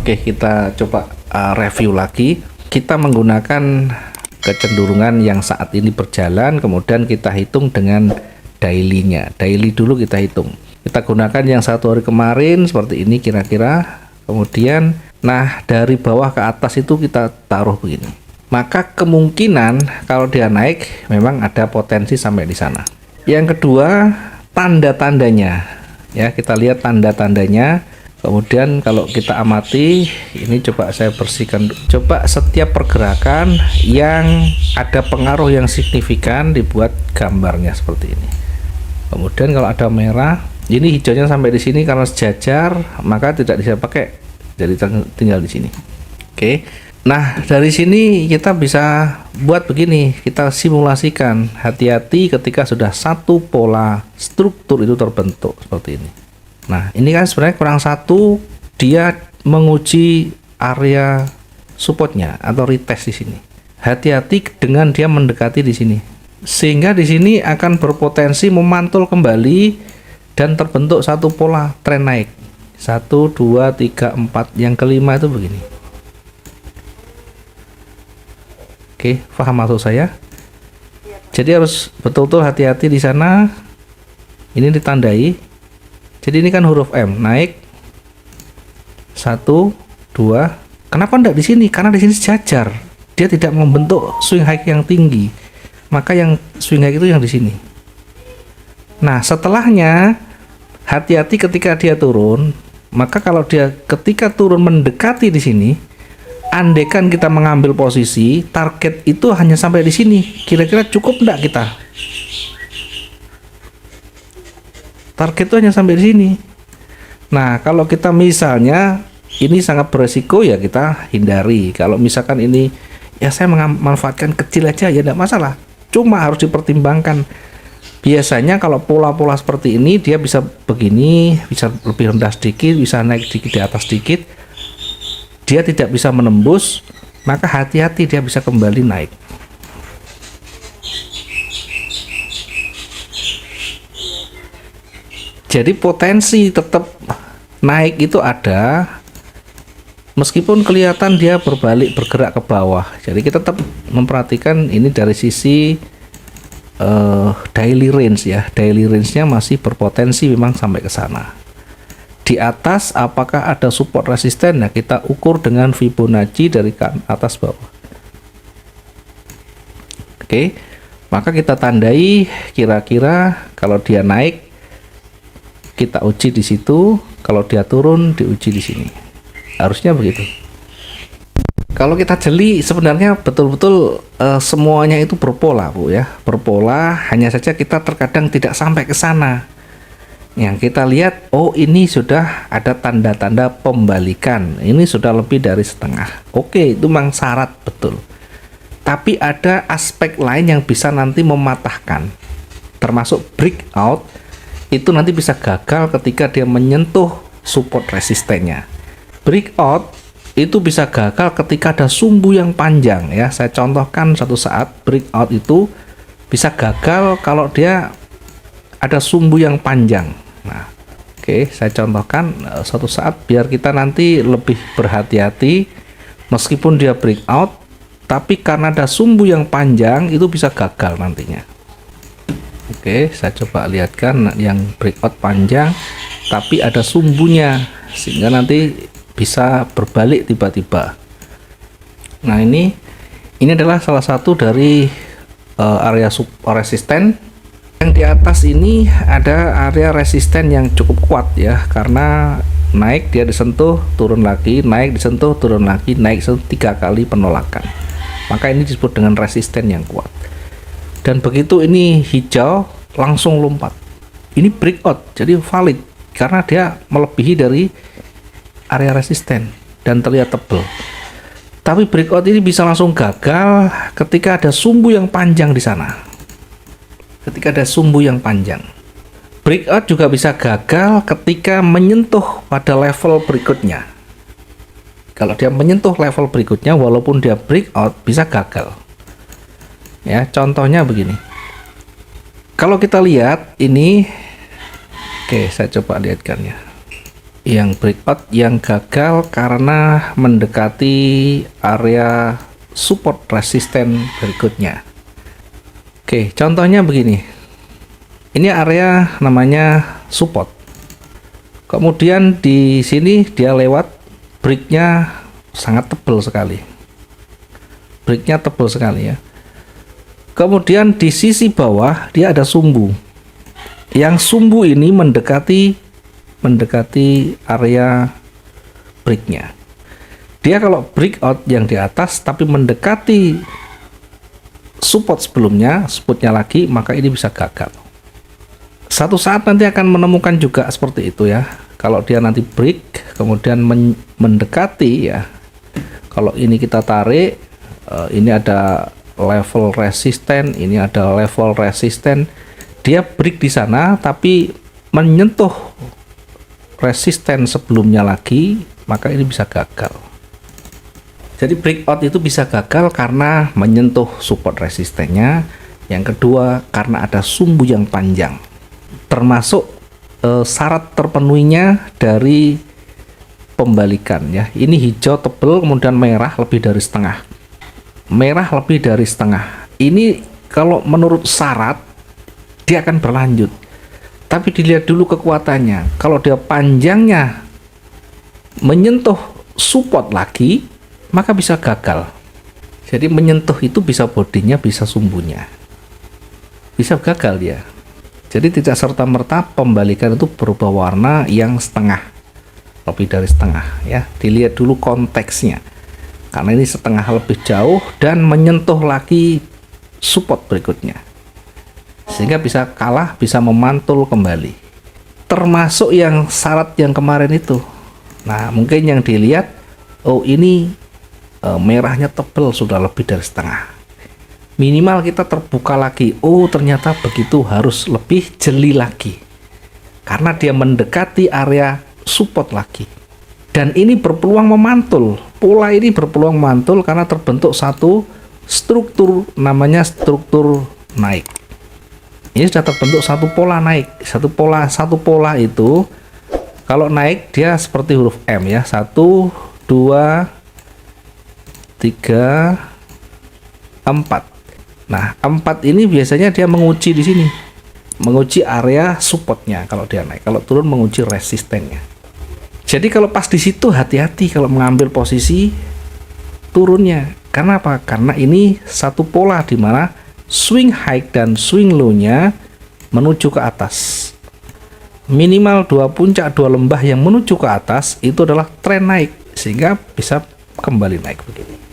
Oke, kita coba review lagi. Kita menggunakan kecenderungan yang saat ini berjalan, kemudian kita hitung dengan daily-nya. Daily dulu kita hitung. Kita gunakan yang 1 hari kemarin seperti ini kira-kira. Kemudian, nah dari bawah ke atas itu kita taruh begini. Maka kemungkinan kalau dia naik memang ada potensi sampai di sana. Yang kedua, tanda-tandanya. Ya, kita lihat tanda-tandanya. Kemudian kalau kita amati, ini coba saya bersihkan. Coba setiap pergerakan yang ada pengaruh yang signifikan dibuat gambarnya seperti ini. Kemudian kalau ada merah, ini hijaunya sampai di sini karena sejajar, maka tidak bisa pakai. Jadi tinggal di sini. Oke. Nah, dari sini kita bisa buat begini, kita simulasikan. Hati-hati ketika sudah satu pola struktur itu terbentuk seperti ini. Nah, ini kan sebenarnya kurang satu, dia menguji area supportnya atau retest di sini. Hati-hati dengan dia mendekati di sini, sehingga di sini akan berpotensi memantul kembali dan terbentuk satu pola tren naik. 1, 2, 3, 4, yang kelima itu begini. Oke, paham maksud saya? Jadi harus betul-betul hati-hati di sana. Ini ditandai. Jadi ini kan huruf M, naik 1, 2. Kenapa enggak di sini? Karena di sini sejajar. Dia tidak membentuk swing high yang tinggi. Maka yang swing high itu yang di sini. Nah, setelahnya hati-hati ketika dia turun. Maka kalau dia ketika turun mendekati di sini, andaikan kita mengambil posisi, target itu hanya sampai di sini. Kira-kira cukup enggak kita? Target itu hanya sampai di sini. Nah, kalau kita misalnya ini sangat beresiko, ya kita hindari. Kalau misalkan ini ya saya memanfaatkan kecil aja, ya tidak masalah. Cuma harus dipertimbangkan. Biasanya kalau pola-pola seperti ini dia bisa begini, bisa lebih rendah sedikit, bisa naik sedikit di atas sedikit. Dia tidak bisa menembus, maka hati-hati dia bisa kembali naik. Jadi potensi tetap naik itu ada, meskipun kelihatan dia berbalik bergerak ke bawah. Jadi kita tetap memperhatikan ini dari sisi daily range ya. Daily range-nya masih berpotensi memang sampai ke sana. Di atas apakah ada support resisten? Nah, kita ukur dengan Fibonacci dari atas bawah. Oke, maka kita tandai kira-kira kalau dia naik kita uji di situ, kalau dia turun diuji di sini. Harusnya begitu. Kalau kita jeli sebenarnya betul-betul semuanya itu berpola, Bu ya. Berpola, hanya saja kita terkadang tidak sampai ke sana. Yang kita lihat, oh ini sudah ada tanda-tanda pembalikan. Ini sudah lebih dari setengah. Oke, itu memang syarat betul. Tapi ada aspek lain yang bisa nanti mematahkan. Termasuk breakout. Itu nanti bisa gagal ketika dia menyentuh support resistennya. Breakout itu bisa gagal ketika ada sumbu yang panjang ya. Saya contohkan satu saat breakout itu bisa gagal kalau dia ada sumbu yang panjang. Nah, oke, saya contohkan suatu saat biar kita nanti lebih berhati-hati. Meskipun dia breakout, tapi karena ada sumbu yang panjang itu bisa gagal nantinya. Oke, saya coba lihatkan yang breakout panjang tapi ada sumbunya sehingga nanti bisa berbalik tiba-tiba. Nah, ini adalah salah satu dari area resisten. Yang di atas ini ada area resisten yang cukup kuat ya, karena naik dia disentuh, turun lagi, naik disentuh, turun lagi, naik 3 kali penolakan. Maka ini disebut dengan resisten yang kuat. Dan begitu ini hijau langsung lompat. Ini breakout, jadi valid karena dia melebihi dari area resisten dan terlihat tebal. Tapi breakout ini bisa langsung gagal ketika ada sumbu yang panjang di sana. Ketika ada sumbu yang panjang. Breakout juga bisa gagal ketika menyentuh pada level berikutnya. Kalau dia menyentuh level berikutnya walaupun dia breakout bisa gagal. Ya, contohnya begini. Kalau kita lihat ini, oke, saya coba lihatkannya. yang breakout yang gagal karena mendekati area support resisten berikutnya. Oke, contohnya begini. Ini area namanya support. Kemudian di sini dia lewat, breaknya sangat tebal sekali. Breaknya tebal sekali ya. Kemudian di sisi bawah dia ada sumbu. Yang sumbu ini mendekati area breaknya. Dia kalau breakout yang di atas tapi mendekati support sebelumnya, supportnya lagi, maka ini bisa gagal. Satu saat nanti akan menemukan juga seperti itu ya. Kalau dia nanti break kemudian mendekati ya, kalau ini kita tarik, ini ada level resisten, ini ada level resisten, dia break di sana tapi menyentuh resisten sebelumnya lagi, maka ini bisa gagal. Jadi breakout itu bisa gagal karena menyentuh support resistennya. Yang kedua, karena ada sumbu yang panjang. Termasuk syarat terpenuhinya dari pembalikan ya. Ini hijau tebal kemudian merah lebih dari setengah. Merah lebih dari setengah. Ini kalau menurut syarat dia akan berlanjut. Tapi dilihat dulu kekuatannya. Kalau dia panjangnya menyentuh support lagi, maka bisa gagal. Jadi menyentuh itu bisa bodinya, bisa sumbunya. Bisa gagal dia. Jadi tidak serta-merta pembalikan itu berubah warna yang setengah. Lebih dari setengah ya. Dilihat dulu konteksnya. Karena ini setengah lebih jauh dan menyentuh lagi support berikutnya. Sehingga bisa kalah, bisa memantul kembali. Termasuk yang syarat yang kemarin itu. Nah, mungkin yang dilihat, oh ini merahnya tebal, sudah lebih dari setengah. Minimal kita terbuka lagi. Oh, ternyata begitu, harus lebih jeli lagi. Karena dia mendekati area support lagi. Dan ini berpeluang memantul. Pola ini berpeluang memantul karena terbentuk satu struktur, namanya struktur naik. Ini sudah terbentuk satu pola naik. Satu pola itu kalau naik dia seperti huruf M ya. 1, 2, 3, 4. Nah, 4 ini biasanya dia menguji di sini. Menguji area supportnya kalau dia naik. Kalau turun menguji resistennya. Jadi kalau pas di situ hati-hati kalau mengambil posisi turunnya. Karena apa? Karena ini satu pola di mana swing high dan swing low-nya menuju ke atas. Minimal 2 puncak, 2 lembah yang menuju ke atas itu adalah tren naik, sehingga bisa kembali naik begini.